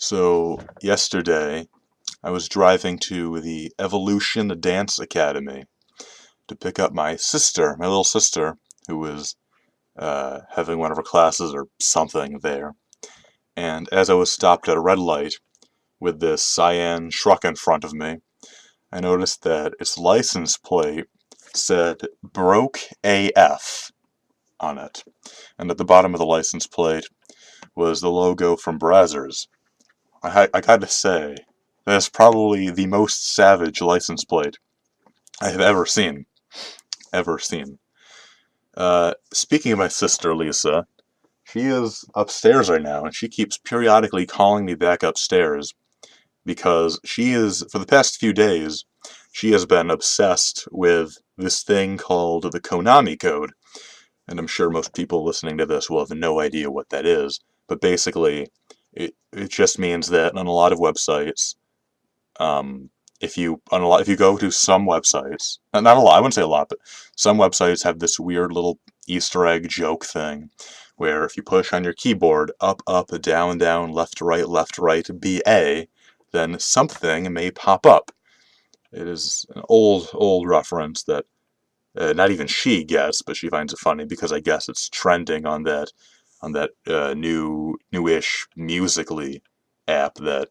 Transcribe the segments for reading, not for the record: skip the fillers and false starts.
So, yesterday, I was driving to the Evolution Dance Academy to pick up my sister, my little sister, who was having one of her classes or something there. And as I was stopped at a red light with this cyan truck in front of me, I noticed that its license plate said Broke AF on it. And at the bottom of the license plate was the logo from Brazzers. I gotta say, that's probably the most savage license plate I have ever seen. Ever seen. Speaking of my sister, Lisa, she is upstairs right now, and she keeps periodically calling me back upstairs because she is, for the past few days, she has been obsessed with this thing called the Konami Code. And I'm sure most people listening to this will have no idea what that is. But basically, it just means that on a lot of websites, if you go to some websites, not a lot, I wouldn't say a lot, but some websites have this weird little Easter egg joke thing, where if you push on your keyboard up, up, down, down, left, right, BA, then something may pop up. It is an old reference that not even she gets, but she finds it funny because I guess it's trending on that newish Musically app that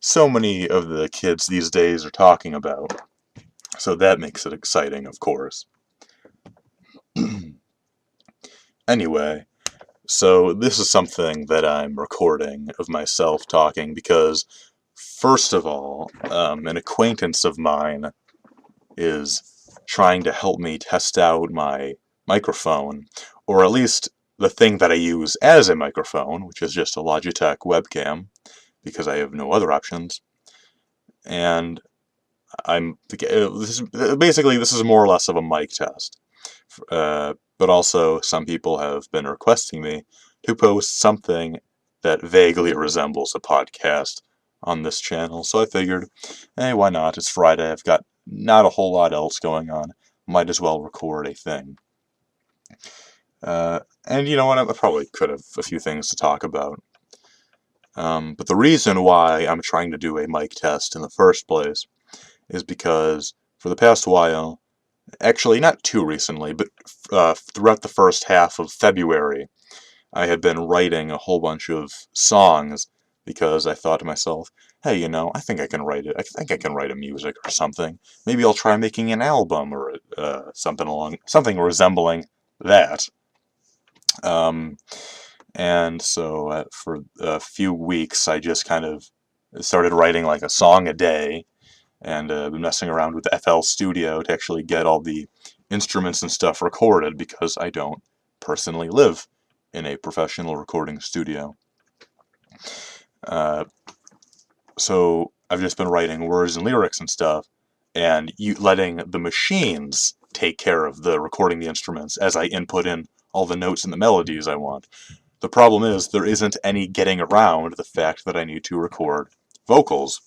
so many of the kids these days are talking about. So that makes it exciting, of course. Anyway, so this is something that I'm recording of myself talking because, first of all, an acquaintance of mine is trying to help me test out my microphone, or at least the thing that I use as a microphone, which is just a Logitech webcam, because I have no other options. And this is more or less of a mic test. But also, some people have been requesting me to post something that vaguely resembles a podcast on this channel, so I figured, hey, why not? It's Friday, I've got not a whole lot else going on. Might as well record a thing. And you know what? I probably could have a few things to talk about. But the reason why I'm trying to do a mic test in the first place is because for the past while, actually not too recently, but throughout the first half of February, I had been writing a whole bunch of songs because I thought to myself, hey, you know, I think I can write it. I think I can write a music or something. Maybe I'll try making an album or something resembling that. Um, and so for a few weeks, I just kind of started writing like a song a day, and been messing around with FL Studio to actually get all the instruments and stuff recorded because I don't personally live in a professional recording studio. So I've just been writing words and lyrics and stuff, and letting the machines take care of the recording the instruments as I input in all the notes and the melodies I want. The problem is there isn't any getting around the fact that I need to record vocals.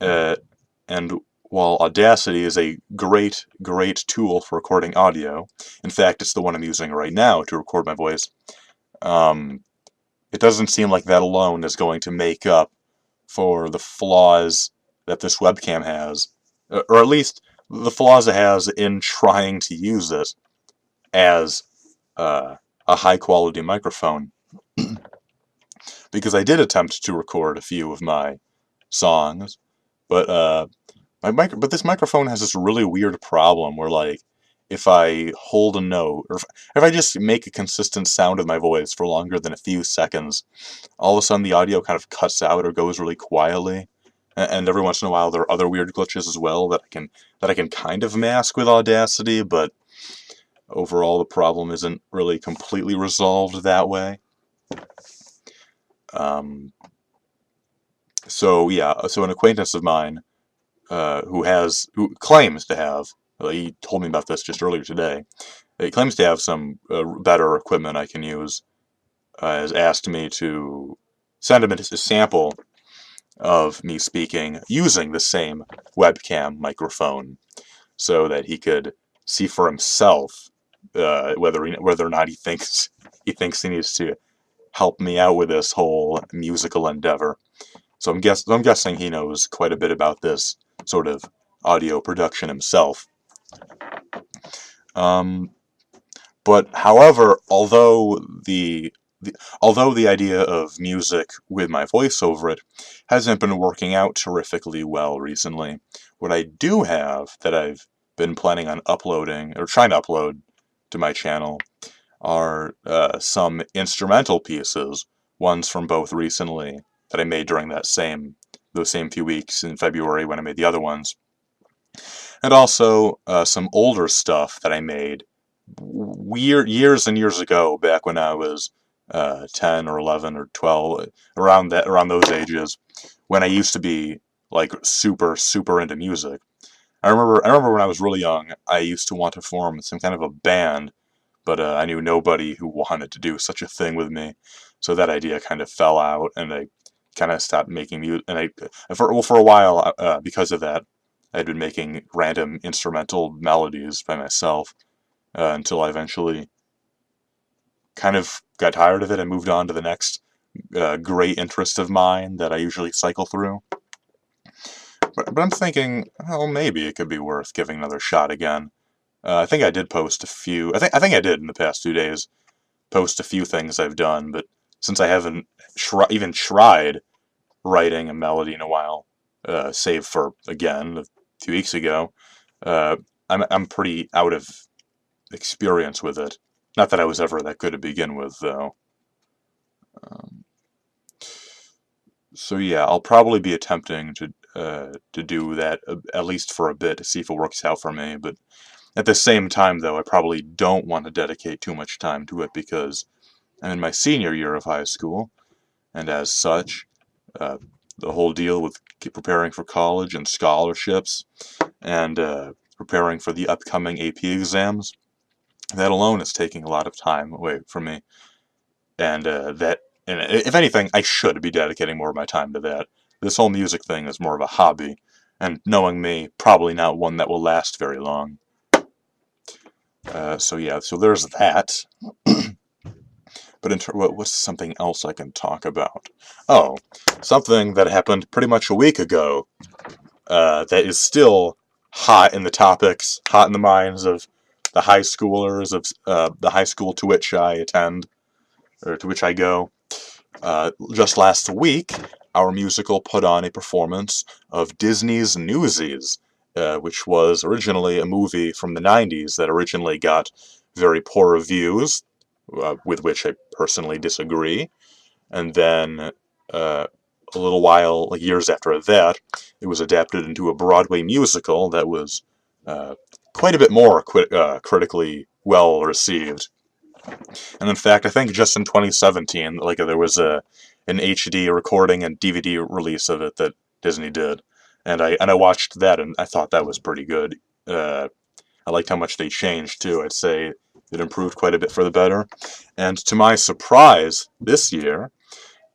And while Audacity is a great tool for recording audio, in fact, it's the one I'm using right now to record my voice, it doesn't seem like that alone is going to make up for the flaws that this webcam has, or at least the flaws it has in trying to use it as a high-quality microphone. Because I did attempt to record a few of my songs, but but this microphone has this really weird problem where, like, if I hold a note, or if I just make a consistent sound of my voice for longer than a few seconds, all of a sudden the audio kind of cuts out or goes really quietly. And every once in a while there are other weird glitches as well that I can kind of mask with Audacity, but overall the problem isn't really completely resolved that way. So yeah, so an acquaintance of mine who claims to have, he told me about this just earlier today, he claims to have some better equipment I can use, has asked me to send him a sample of me speaking using the same webcam microphone so that he could see for himself whether or not he thinks he needs to help me out with this whole musical endeavor. So I'm guessing he knows quite a bit about this sort of audio production himself. Um, but however, although the idea of music with my voice over it hasn't been working out terrifically well recently, what I do have that I've been planning on uploading or trying to upload to my channel are some instrumental pieces, ones from both recently that I made during those same few weeks in February when I made the other ones, and also some older stuff that I made years and years ago, back when I was 10 or 11 or 12, around those ages, when I used to be like super into music. I remember when I was really young, I used to want to form some kind of a band, but I knew nobody who wanted to do such a thing with me, so that idea kind of fell out, and I kind of stopped making music. And for a while, because of that, I'd been making random instrumental melodies by myself until I eventually kind of got tired of it and moved on to the next great interest of mine that I usually cycle through. But I'm thinking, well, maybe it could be worth giving another shot again. I think I did post a few. I think I did in the past 2 days post a few things I've done, but since I haven't even tried writing a melody in a while, save for again a few weeks ago, uh, I'm pretty out of experience with it. Not that I was ever that good to begin with, though. Um, so yeah, I'll probably be attempting to do that at least for a bit to see if it works out for me. But at the same time, though, I probably don't want to dedicate too much time to it because I'm in my senior year of high school, and as such, uh, the whole deal with preparing for college and scholarships and preparing for the upcoming AP exams, that alone is taking a lot of time away from me. And and if anything, I should be dedicating more of my time to that. This whole music thing is more of a hobby, and knowing me, probably not one that will last very long. So yeah, so there's that. But what's something else I can talk about? Oh, something that happened pretty much a week ago that is still hot in the topics, hot in the minds of the high schoolers of the high school to which I attend, or to which I go. Just last week, our musical put on a performance of Disney's Newsies, which was originally a movie from the 90s that originally got very poor reviews, with which I personally disagree. And then a little while, like years after that, it was adapted into a Broadway musical that was uh, quite a bit more critically well received. And in fact, I think just in 2017, like there was an HD recording and DVD release of it that Disney did, and I watched that and I thought that was pretty good. I liked how much they changed too. I'd say it improved quite a bit for the better. And to my surprise, this year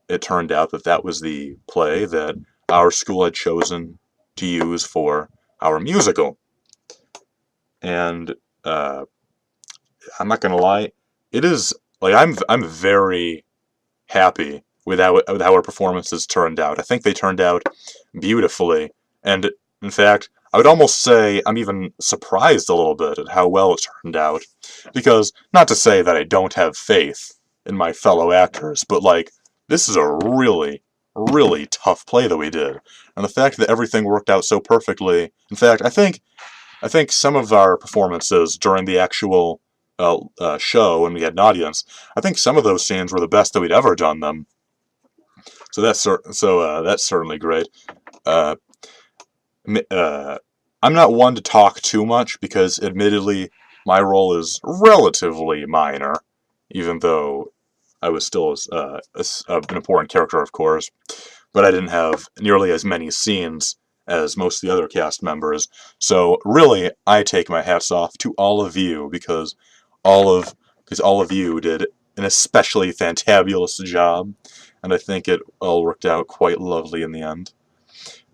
it turned out that that was the play that our school had chosen to use for our musical. And I'm not gonna lie, it is like I'm very happy with how our performances turned out. I think they turned out beautifully, and in fact, I would almost say I'm even surprised a little bit at how well it turned out. Because not to say that I don't have faith in my fellow actors, but like this is a really tough play that we did, and the fact that everything worked out so perfectly. In fact, I think some of our performances during the actual show, when we had an audience, I think some of those scenes were the best that we'd ever done them. So that's certainly great. Uh, I'm not one to talk too much because, admittedly, my role is relatively minor, even though I was still an important character, of course. But I didn't have nearly as many scenes as most of the other cast members. So really, I take my hats off to all of you because all of you did an especially fantabulous job, and I think it all worked out quite lovely in the end.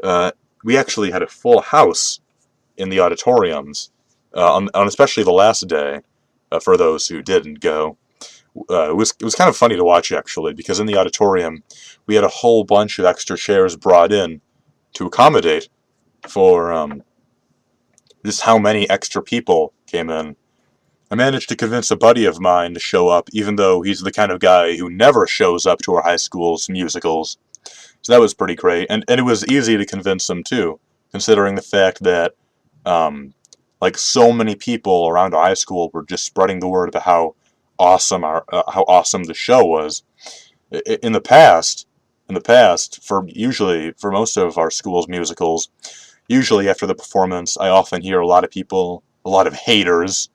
Uh, we actually had a full house in the auditoriums, on especially the last day, for those who didn't go. it was kind of funny to watch, actually, because in the auditorium we had a whole bunch of extra chairs brought in to accommodate for just how many extra people came in. I managed to convince a buddy of mine to show up, even though he's the kind of guy who never shows up to our high school's musicals. So that was pretty great, and it was easy to convince him too, considering the fact that like so many people around our high school were just spreading the word about how awesome the show was. In the past, for most of our school's musicals, usually after the performance, I often hear a lot of people, a lot of haters,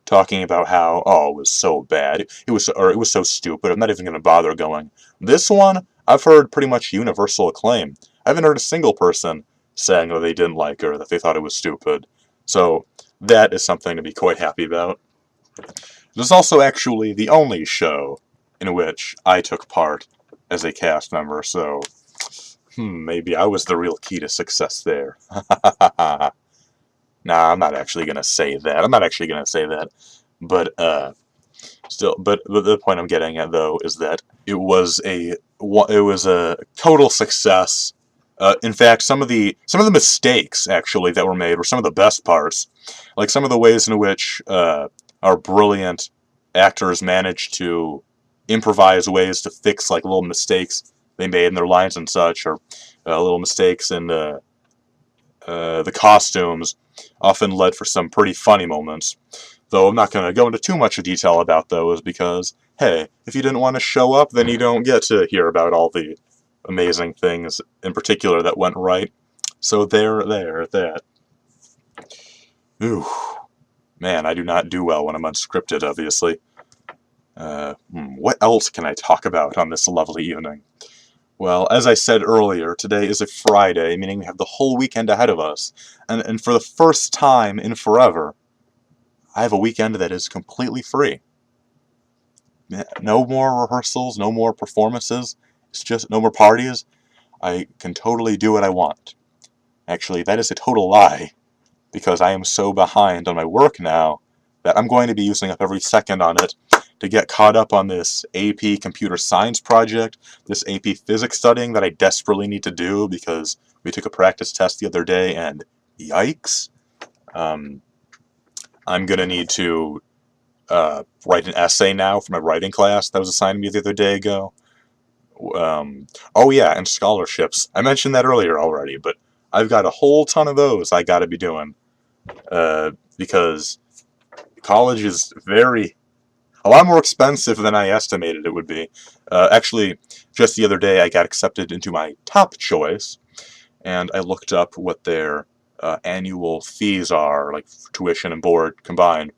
talking about how, oh, it was so bad, it was so stupid, I'm not even going to bother going. This one, I've heard pretty much universal acclaim. I haven't heard a single person saying that they didn't like it or that they thought it was stupid. So that is something to be quite happy about. It was also actually the only show in which I took part as a cast member, so maybe I was the real key to success there. Nah, I'm not actually gonna say that. But still, but the point I'm getting at though is that it was a total success. In fact, some of the mistakes actually that were made were some of the best parts. Like some of the ways in which our brilliant actors managed to improvise ways to fix like little mistakes they made in their lines and such, or little mistakes in the costumes, often led for some pretty funny moments. Though I'm not going to go into too much detail about those because, hey, if you didn't want to show up, then you don't get to hear about all the amazing things in particular that went right. So there, that. Ooh, man, I do not do well when I'm unscripted, obviously. What else can I talk about on this lovely evening? Well, as I said earlier, today is a Friday, meaning we have the whole weekend ahead of us. And for the first time in forever, I have a weekend that is completely free. No more rehearsals, no more performances, it's just no more parties. I can totally do what I want. Actually, that is a total lie, because I am so behind on my work now that I'm going to be using up every second on it to get caught up on this AP computer science project, this AP physics studying that I desperately need to do because we took a practice test the other day and yikes. I'm going to need to write an essay now for my writing class that was assigned to me the other day ago. Oh yeah, and scholarships. I mentioned that earlier already, but I've got a whole ton of those I got to be doing because college is a lot more expensive than I estimated it would be. Actually, just the other day I got accepted into my top choice, and I looked up what their annual fees are, like tuition and board combined,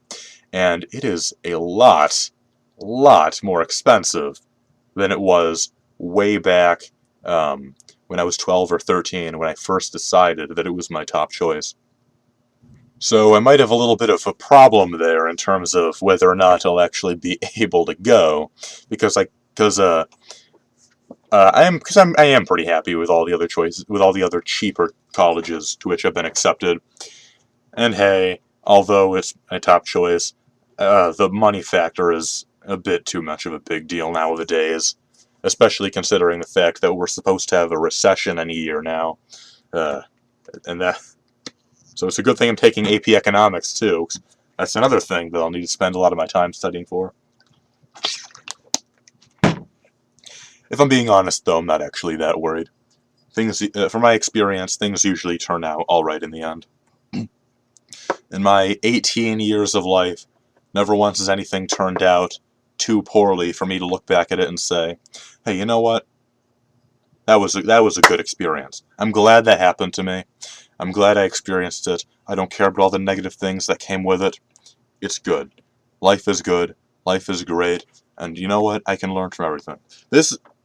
and it is a lot more expensive than it was way back when I was 12 or 13, when I first decided that it was my top choice. So I might have a little bit of a problem there in terms of whether or not I'll actually be able to go, because I am pretty happy with all the other choices, with all the other cheaper colleges to which I've been accepted. And hey, although it's my top choice, the money factor is a bit too much of a big deal nowadays, especially considering the fact that we're supposed to have a recession any year now. Uh, and that So it's a good thing I'm taking AP Economics too. That's another thing that I'll need to spend a lot of my time studying for. If I'm being honest, though, I'm not actually that worried. From my experience, things usually turn out all right in the end. In my 18 years of life, never once has anything turned out too poorly for me to look back at it and say, "Hey, you know what? That was a good experience. I'm glad that happened to me. I'm glad I experienced it. I don't care about all the negative things that came with it. It's good. Life is good. Life is great. And you know what? I can learn from everything."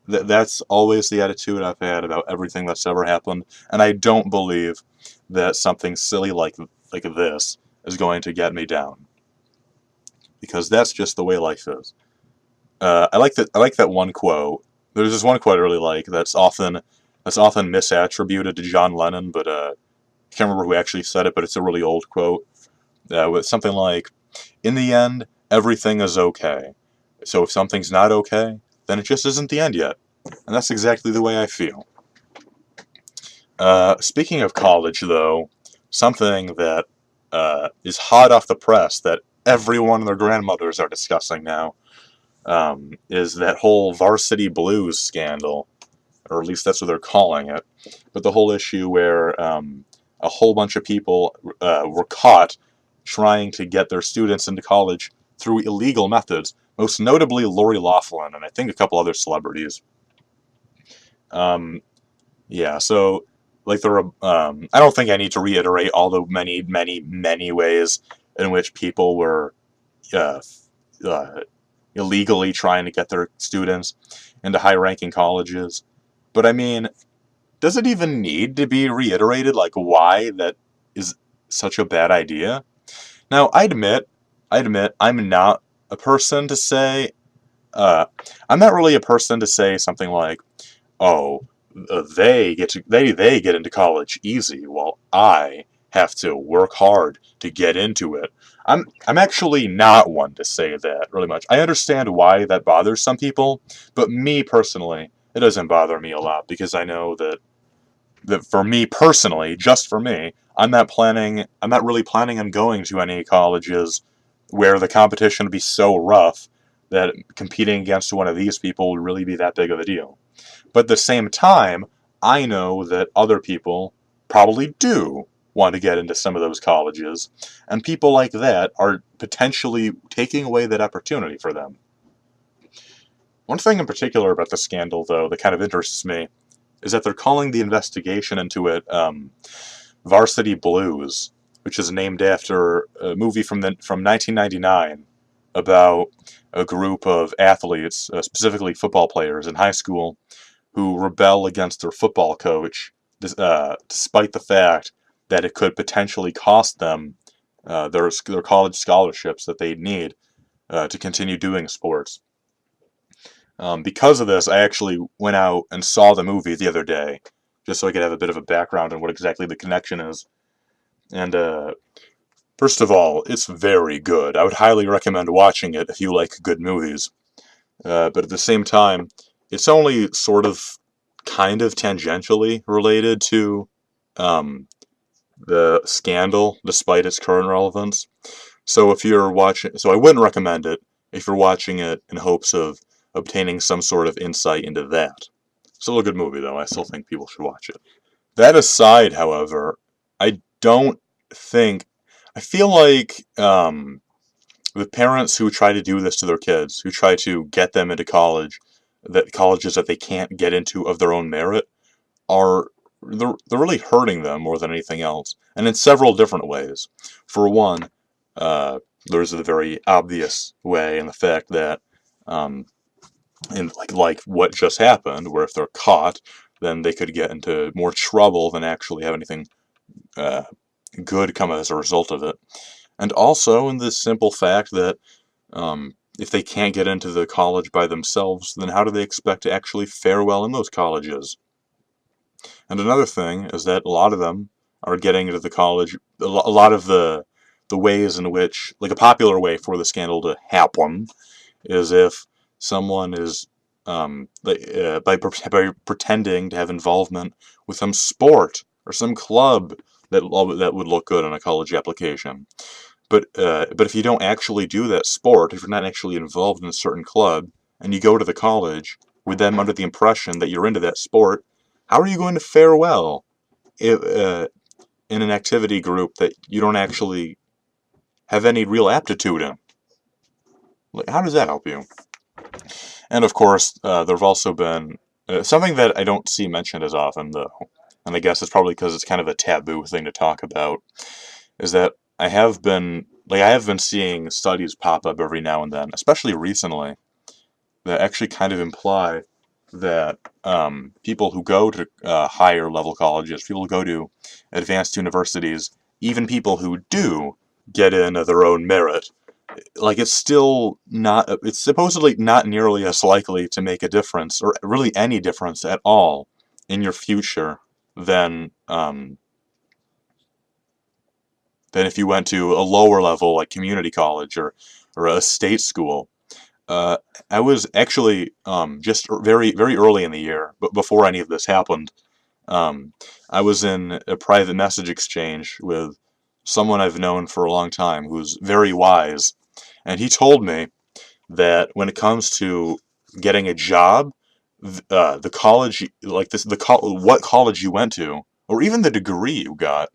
That's always the attitude I've had about everything that's ever happened, and I don't believe that something silly like this is going to get me down, because that's just the way life is. I like that one quote. There's this one quote I really like that's often misattributed to John Lennon, but I can't remember who actually said it, but it's a really old quote. With something like, "In the end, everything is okay. So if something's not okay, then it just isn't the end yet. And that's exactly the way I feel. Speaking of college, though, something that is hot off the press that everyone and their grandmothers are discussing now is that whole Varsity Blues scandal, or at least that's what they're calling it. But the whole issue where a whole bunch of people were caught trying to get their students into college through illegal methods, most notably Lori Loughlin and I think a couple other celebrities. Um, yeah, so like I don't think I need to reiterate all the many, many, many ways in which people were uh, uh, illegally trying to get their students into high-ranking colleges. But I mean, does it even need to be reiterated, like why that is such a bad idea? Now, I admit, I'm not a person to say, uh, I'm not really a person to say something like, oh, they get into college easy, while I have to work hard to get into it. I'm actually not one to say that really much. I understand why that bothers some people, but me personally, it doesn't bother me a lot because I know that for me personally, just for me, I'm not really planning on going to any colleges where the competition would be so rough that competing against one of these people would really be that big of a deal. But at the same time, I know that other people probably do want to get into some of those colleges, and people like that are potentially taking away that opportunity for them. One thing in particular about the scandal, though, that kind of interests me is that they're calling the investigation into it Varsity Blues, which is named after a movie from 1999 about a group of athletes, specifically football players in high school, who rebel against their football coach, despite the fact that it could potentially cost them their college scholarships that they'd need to continue doing sports. Because of this, I actually went out and saw the movie the other day, just so I could have a bit of a background on what exactly the connection is. And first of all, it's very good. I would highly recommend watching it if you like good movies. But at the same time, it's only sort of, kind of tangentially related to um, the scandal, despite its current relevance. So if you're watching, so I wouldn't recommend it if you're watching it in hopes of obtaining some sort of insight into that. Still a good movie, though. I still think people should watch it. That aside, however, I don't think. I feel like the parents who try to do this to their kids, who try to get them into colleges that they can't get into of their own merit, are they're really hurting them more than anything else, and in several different ways. For one, there's the very obvious way in the fact that, um, in like what just happened, where if they're caught, then they could get into more trouble than actually have anything uh, good come as a result of it. And also in the simple fact that if they can't get into the college by themselves, then how do they expect to actually fare well in those colleges? And another thing is that a lot of them are getting into the college. A lot of the ways in which, like a popular way for the scandal to happen, is if someone is by pretending to have involvement with some sport or some club that would look good on a college application. But if you don't actually do that sport, if you're not actually involved in a certain club, and you go to the college with them under the impression that you're into that sport, how are you going to fare well if, in an activity group that you don't actually have any real aptitude in? Like, how does that help you? And of course, there have also been something that I don't see mentioned as often, though, and I guess it's probably because it's kind of a taboo thing to talk about, is that I have been seeing studies pop up every now and then, especially recently, that actually kind of imply that people who go to higher level colleges, people who go to advanced universities, even people who do get in of their own merit, like it's supposedly not nearly as likely to make a difference, or really any difference at all, in your future than than if you went to a lower level like community college or a state school. Uh, I was actually just very early in the year, but before any of this happened. Um, I was in a private message exchange with someone I've known for a long time who's very wise, and he told me that when it comes to getting a job, the college, like this, what college you went to, or even the degree you got,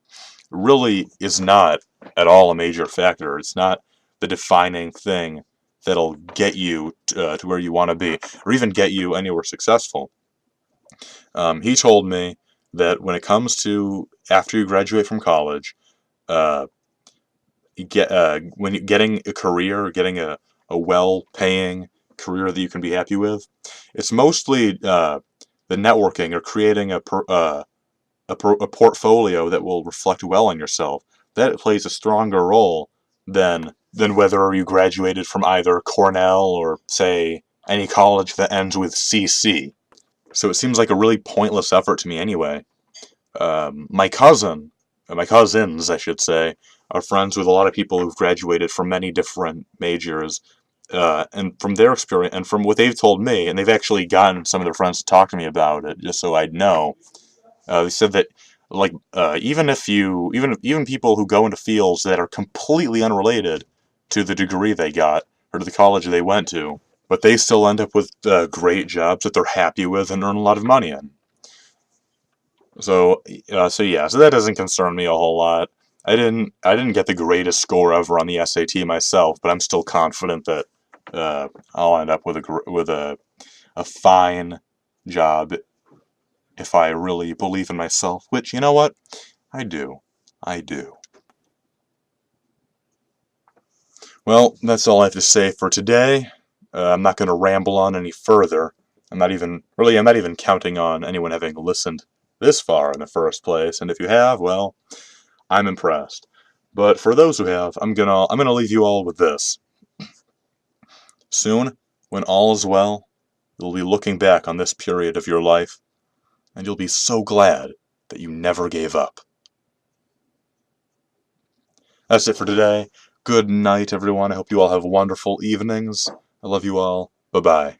really is not at all a major factor. It's not the defining thing that'll get you to where you want to be, or even get you anywhere successful. He told me that when it comes to after you graduate from college, uh, when getting a career, getting a well-paying career that you can be happy with, it's mostly the networking or creating a portfolio that will reflect well on yourself. That plays a stronger role than whether you graduated from either Cornell or say any college that ends with CC. So it seems like a really pointless effort to me anyway. My cousins, I should say, are friends with a lot of people who've graduated from many different majors, and from their experience and from what they've told me, and they've actually gotten some of their friends to talk to me about it, just so I'd know. They said that, like, even people who go into fields that are completely unrelated to the degree they got or to the college they went to, but they still end up with great jobs that they're happy with and earn a lot of money in. So that doesn't concern me a whole lot. I didn't get the greatest score ever on the SAT myself, but I'm still confident that I'll end up with a fine job if I really believe in myself. Which, you know what, I do. I do. Well, that's all I have to say for today. I'm not going to ramble on any further. I'm not even counting on anyone having listened this far in the first place. And if you have, well, I'm impressed. But for those who have, I'm gonna leave you all with this. Soon, when all is well, you'll be looking back on this period of your life, and you'll be so glad that you never gave up. That's it for today. Good night, everyone. I hope you all have wonderful evenings. I love you all. Bye bye.